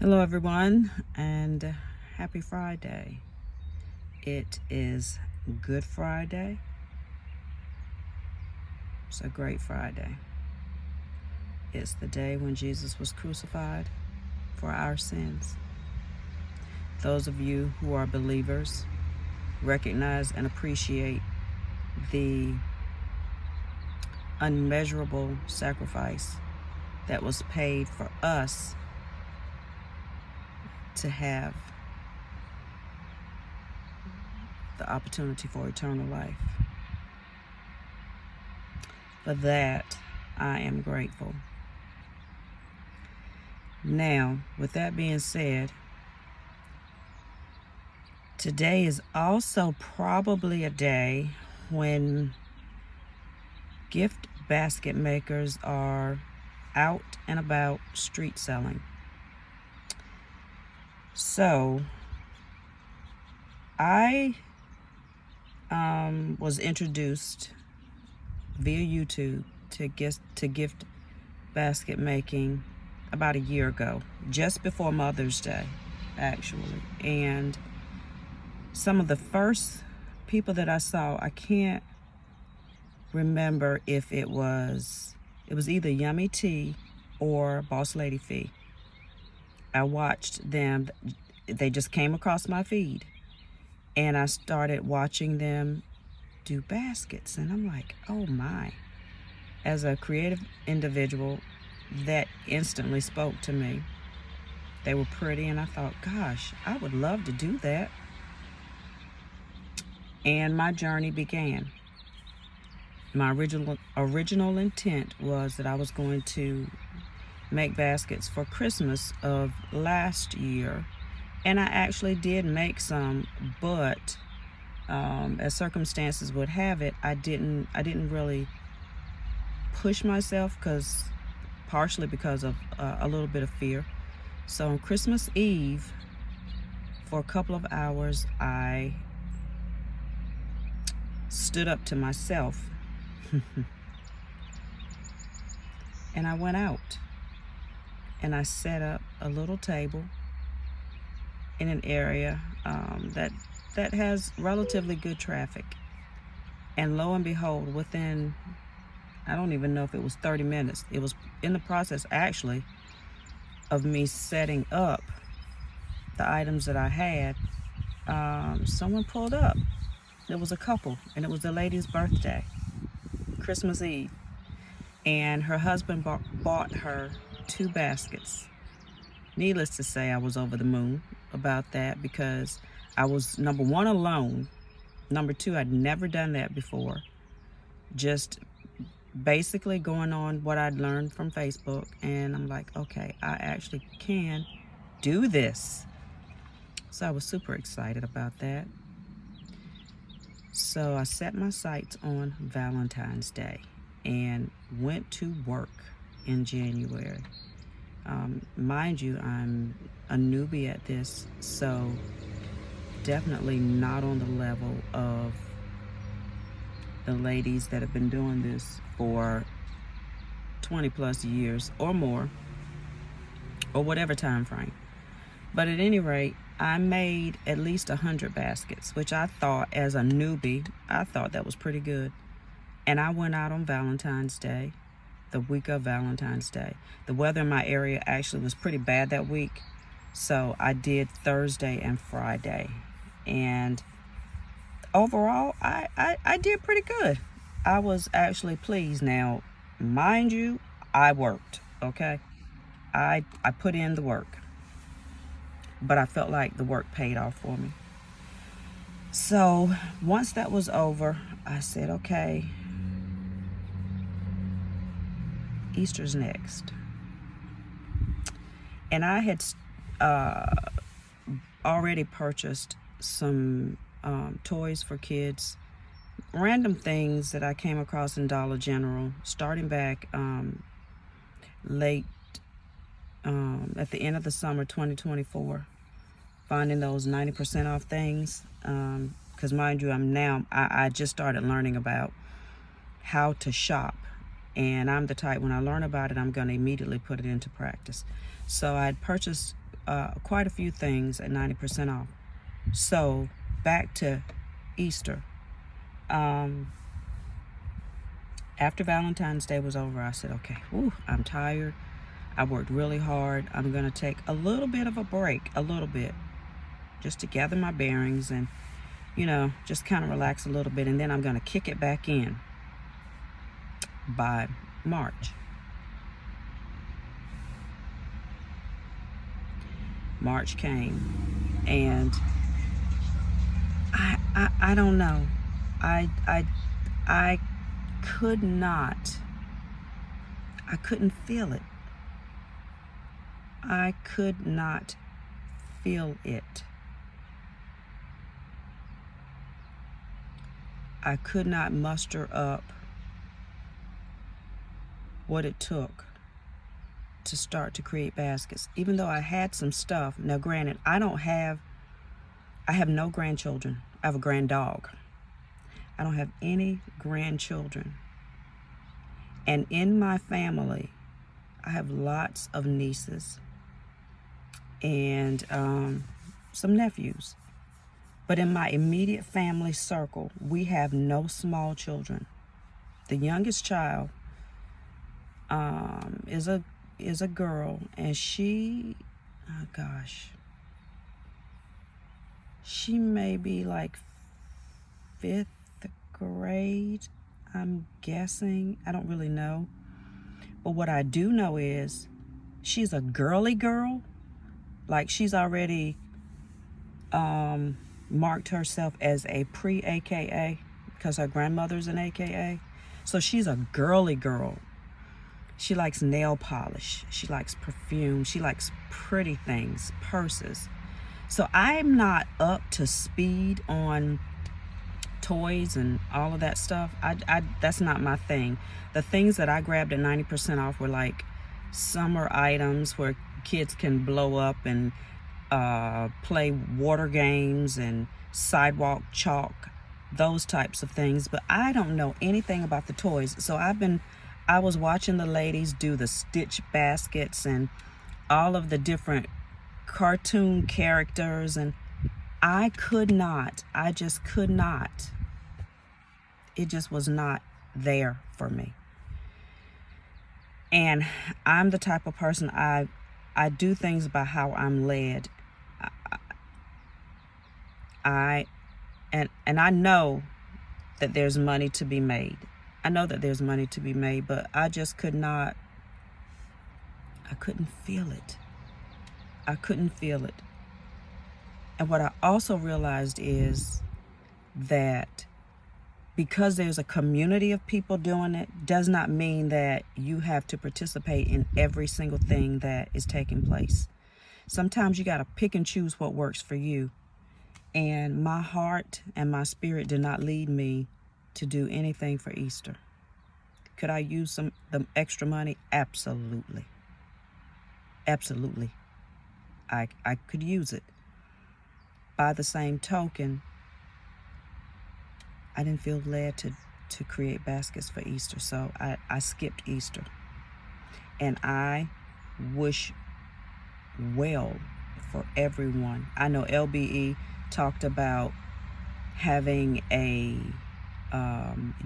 Hello, everyone, and happy Friday. It is Good Friday. It's a great Friday. It's the day when Jesus was crucified for our sins. Those of you who are believers recognize and appreciate the unmeasurable sacrifice that was paid for us to have the opportunity for eternal life. For that, I am grateful. Now, with that being said, today is also probably a day when gift basket makers are out and about street selling. So, I was introduced via YouTube to gift basket making about a year ago, just before Mother's Day, actually. And some of the first people that I saw, I can't remember if it was either Yummy Tea or Boss Lady Fee. I watched them, they just came across my feed, and I started watching them do baskets, and I'm like, oh my. As a creative individual, that instantly spoke to me. They were pretty, and I thought, gosh, I would love to do that. And my journey began. My original intent was that I was going to make baskets for Christmas of last year, and I actually did make some, but as circumstances would have it, I didn't really push myself, partially because of a little bit of fear. So on Christmas Eve, for a couple of hours, I stood up to myself and I went out and I set up a little table in an area that has relatively good traffic. And lo and behold, within, I don't even know if it was 30 minutes, it was in the process actually of me setting up the items that I had, someone pulled up. There was a couple, and it was the lady's birthday, Christmas Eve. And her husband bought her 2 baskets. Needless to say, I was over the moon about that, because I was, number one, alone. Number two, I'd never done that before. Just basically going on what I'd learned from Facebook, and I'm like, okay, I actually can do this. So I was super excited about that. So I set my sights on Valentine's Day and went to work in January. Mind you, I'm a newbie at this, so definitely not on the level of the ladies that have been doing this for 20 plus years or more, or whatever time frame. But at any rate, I made at least 100 baskets, which I thought, as a newbie, I thought that was pretty good. And I went out on Valentine's Day, the week of Valentine's Day. The weather in my area actually was pretty bad that week, so I did Thursday and Friday. And overall, I did pretty good. I was actually pleased. Now, mind you, I worked, okay? I put in the work, but I felt like the work paid off for me. So once that was over, I said, okay, Easter's next. And I had already purchased some toys for kids, random things that I came across in Dollar General, starting back late at the end of the summer 2024, finding those 90% off things, because mind you, I just started learning about how to shop, and I'm the type, when I learn about it, I'm going to immediately put it into practice. So I'd purchased quite a few things at 90% off. So back to Easter. After Valentine's Day was over, I said, okay, I'm tired. I worked really hard. I'm going to take a little bit of a break, a little bit, just to gather my bearings and, just kind of relax a little bit. And then I'm going to kick it back in by March. March came, and I don't know. I couldn't feel it. I could not feel it. I could not muster up what it took to start to create baskets, even though I had some stuff. Now, granted, I have no grandchildren. I have a grand dog. I don't have any grandchildren. And in my family, I have lots of nieces and some nephews. But in my immediate family circle, we have no small children. The youngest child is a girl, and she may be like 5th grade, I'm guessing. I don't really know. But what I do know is she's a girly girl. Like, she's already marked herself as a pre-AKA because her grandmother's an AKA. So she's a girly girl. She likes nail polish. She likes perfume. She likes pretty things, purses. So I'm not up to speed on toys and all of that stuff. That's not my thing. The things that I grabbed at 90% off were like summer items where kids can blow up and play water games and sidewalk chalk, those types of things. But I don't know anything about the toys. So I was watching the ladies do the Stitch baskets and all of the different cartoon characters, and I just could not. It just was not there for me. And I'm the type of person, I do things by how I'm led. I know that there's money to be made. I know that there's money to be made, but I just couldn't feel it. I couldn't feel it. And what I also realized is that because there's a community of people doing it, does not mean that you have to participate in every single thing that is taking place. Sometimes you got to pick and choose what works for you. And my heart and my spirit did not lead me to do anything for Easter. Could I use the extra money? Absolutely. Absolutely. I could use it. By the same token, I didn't feel led to create baskets for Easter, so I skipped Easter. And I wish well for everyone. I know LBE talked about having a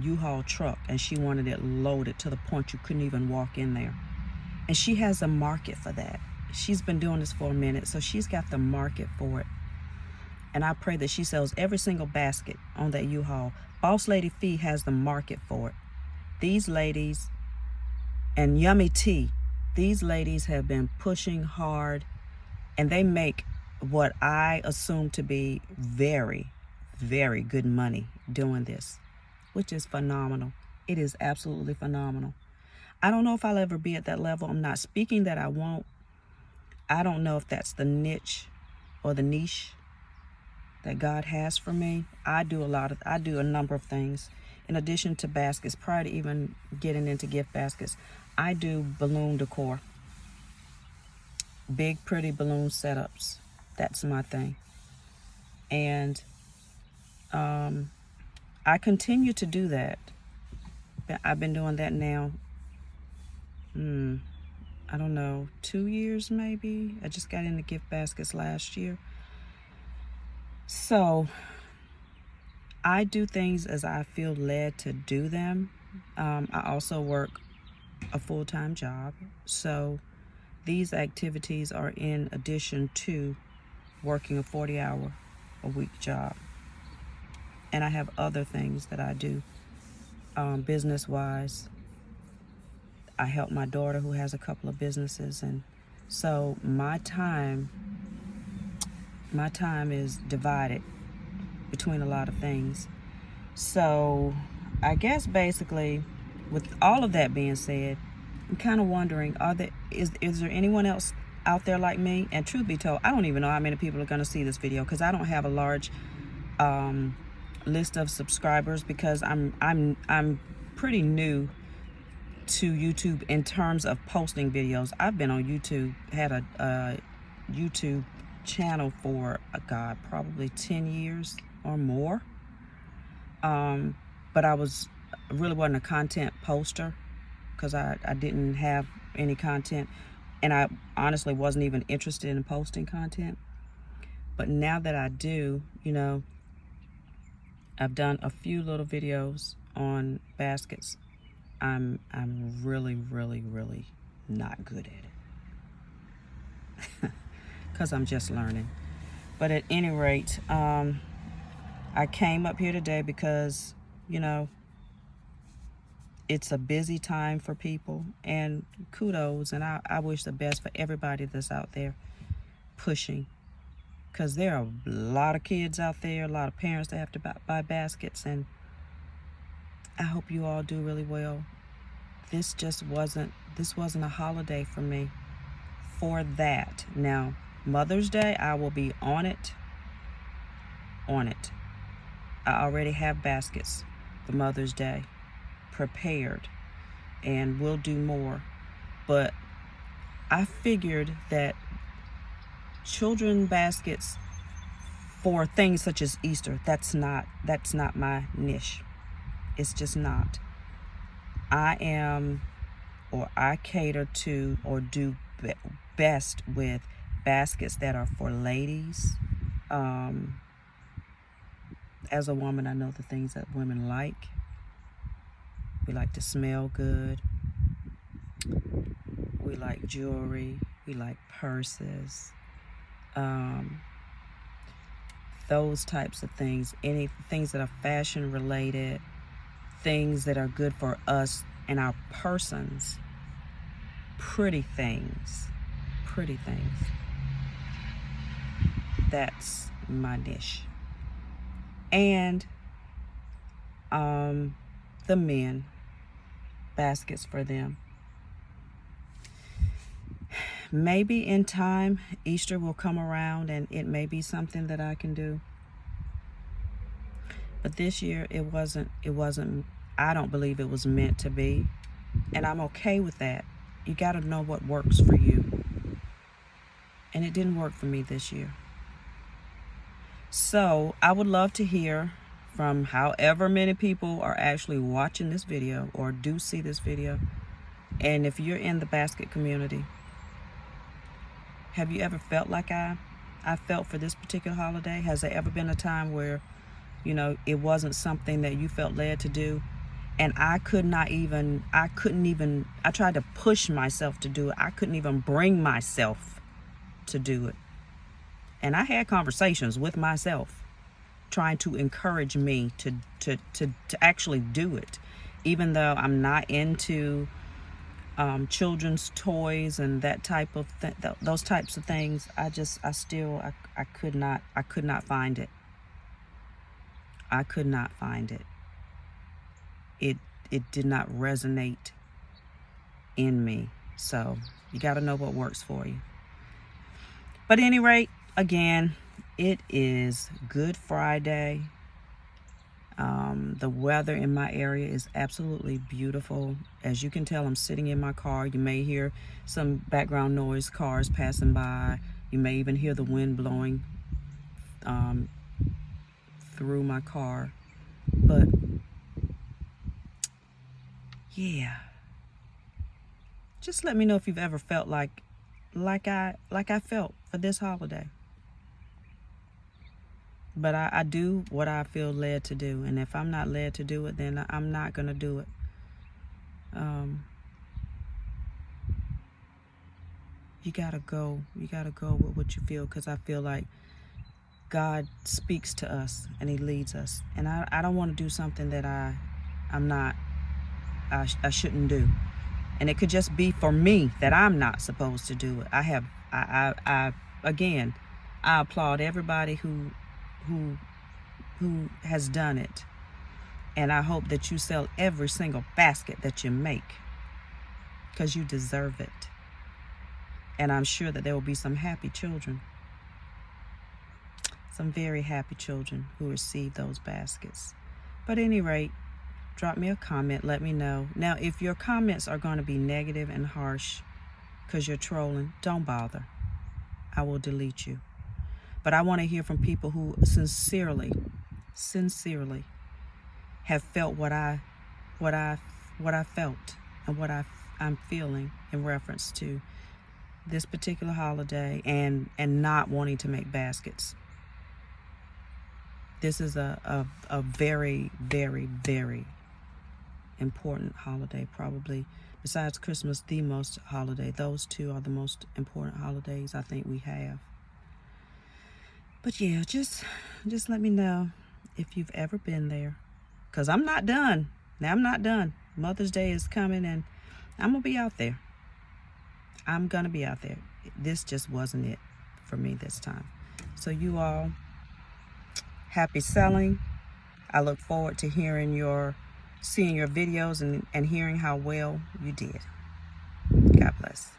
U-Haul truck, and she wanted it loaded to the point you couldn't even walk in there. And she has a market for that. She's been doing this for a minute, so she's got the market for it. And I pray that she sells every single basket on that U-Haul. Boss Lady Fee has the market for it. These ladies, and Yummy Tea, these ladies have been pushing hard, and they make what I assume to be very, very good money doing this, which is phenomenal. It is absolutely phenomenal. I don't know if I'll ever be at that level. I'm not speaking that I won't. I don't know if that's the niche or the niche that God has for me. I do a number of things. In addition to baskets, prior to even getting into gift baskets, I do balloon decor. Big, pretty balloon setups. That's my thing. And I continue to do that. I've been doing that now I don't know, 2 years maybe. I just got into gift baskets last year. So I do things as I feel led to do them. I also work a full-time job. So these activities are in addition to working a 40-hour-a-week job. And I have other things that I do business-wise. I help my daughter who has a couple of businesses, and so my time is divided between a lot of things. So I guess basically, with all of that being said, I'm kind of wondering, is there anyone else out there like me? And truth be told, I don't even know how many people are going to see this video, because I don't have a large list of subscribers, because I'm pretty new to YouTube in terms of posting videos. I've been on YouTube, had a YouTube channel for probably 10 years or more. But I really wasn't a content poster, because I didn't have any content, and I honestly wasn't even interested in posting content. But now that I do, I've done a few little videos on baskets. I'm really, really, really not good at it, because I'm just learning. But at any rate, I came up here today because, it's a busy time for people, and kudos, and I wish the best for everybody that's out there pushing, because there are a lot of kids out there, a lot of parents that have to buy baskets, and I hope you all do really well. This wasn't a holiday for me for that. Now, Mother's Day, I will be on it. I already have baskets for Mother's Day prepared, and we'll do more. But I figured that children baskets for things such as Easter, that's not my niche. It's just not. I cater to, or do best with baskets that are for ladies. As a woman, I know the things that women like. We like to smell good. We like jewelry. We like purses. Those types of things. Any things that are fashion related. Things that are good for us and our persons. Pretty things. That's my niche. And the men, baskets for them. Maybe in time, Easter will come around and it may be something that I can do. But this year, it wasn't, I don't believe it was meant to be. And I'm okay with that. You got to know what works for you. And it didn't work for me this year. So I would love to hear from however many people are actually watching this video or do see this video. And if you're in the basket community, have you ever felt like I felt for this particular holiday? Has there ever been a time where, it wasn't something that you felt led to do? And I tried to push myself to do it. I couldn't even bring myself to do it. And I had conversations with myself, trying to encourage me to actually do it, even though I'm not into children's toys and that type of those types of things. I could not find it. I could not find it. It did not resonate in me. So you got to know what works for you. But at any rate, again, it is Good Friday. The weather in my area is absolutely beautiful. As you can tell, I'm sitting in my car. You may hear some background noise, cars passing by. You may even hear the wind blowing through my car. But yeah, just let me know if you've ever felt like I felt for this holiday. But I do what I feel led to do, and if I'm not led to do it, then I'm not gonna do it. You gotta go with what you feel, because I feel like God speaks to us and He leads us, and I don't want to do something that I shouldn't do, and it could just be for me that I'm not supposed to do it. I again, I applaud everybody who has done it, and I hope that you sell every single basket that you make, because you deserve it. And I'm sure that there will be some happy children, some very happy children who receive those baskets. But at any rate, drop me a comment, let me know. Now, if your comments are going to be negative and harsh because you're trolling, don't bother. I will delete you. But I want to hear from people who sincerely have felt what I felt and what I'm feeling in reference to this particular holiday and not wanting to make baskets. This is a very, very, very important holiday, probably besides Christmas, the most holiday. Those two are the most important holidays I think we have. But yeah, just let me know if you've ever been there, because I'm not done. Now, I'm not done. Mother's Day is coming, and I'm gonna be out there. I'm gonna be out there. This just wasn't it for me this time. So you all, happy selling. I look forward to seeing your videos and hearing how well you did. God bless.